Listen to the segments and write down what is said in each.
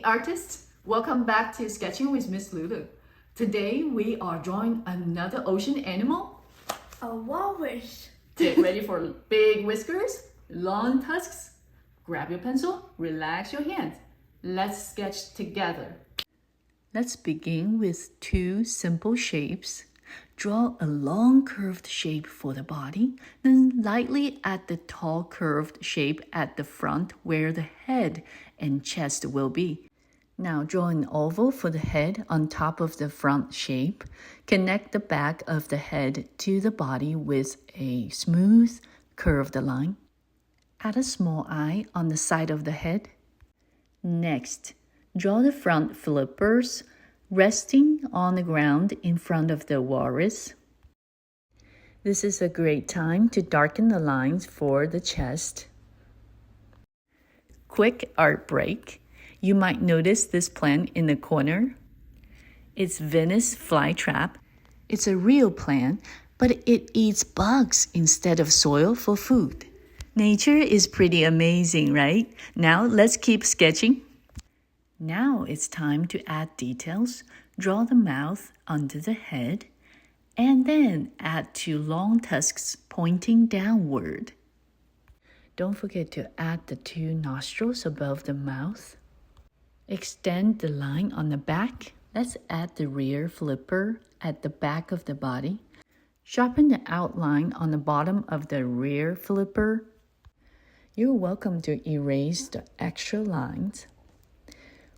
artists, welcome back to Sketching with Miss Lulu. Today we are drawing another ocean animal. A walrus. Get ready for big whiskers, long tusks. Grab your pencil, relax your hands. Let's sketch together. Let's begin with two simple shapes. Draw a long curved shape for the body, then lightly add the tall curved shape at the front where the head and chest will be. Now draw an oval for the head on top of the front shape. Connect the back of the head to the body with a smooth, curved line. Add a small eye on the side of the head. Next, draw the front flippers resting on the ground in front of the walrus. This is a great time to darken the lines for the chest. Quick art break. You might notice this plant in the corner. It's Venice flytrap. It's a real plant, but it eats bugs instead of soil for food. Nature is pretty amazing, right? Now let's keep sketching. Now it's time to add details. Draw the mouth under the head, and then add two long tusks pointing downward. Don't forget to add the two nostrils above the mouth. Extend the line on the back. Let's add the rear flipper at the back of the body. Sharpen the outline on the bottom of the rear flipper. You're welcome to erase the extra lines.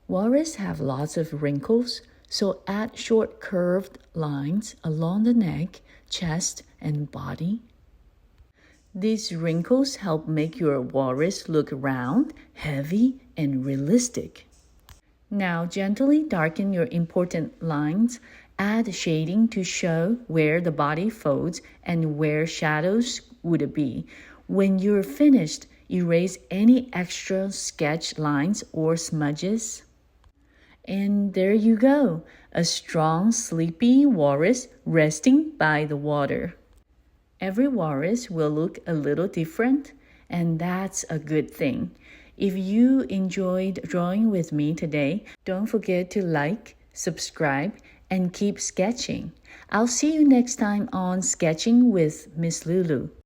Walrus have lots of wrinkles, so add short curved lines along the neck, chest, and body. These wrinkles help make your walrus look round, heavy, and realistic. Now gently darken your important lines. Add shading to show where the body folds and where shadows would be. When you're finished, erase any extra sketch lines or smudges. And there you go, a strong, sleepy walrus resting by the water. Every walrus will look a little different, and that's a good thing. If you enjoyed drawing with me today, don't forget to like, subscribe, and keep sketching. I'll see you next time on Sketching with Miss Lulu.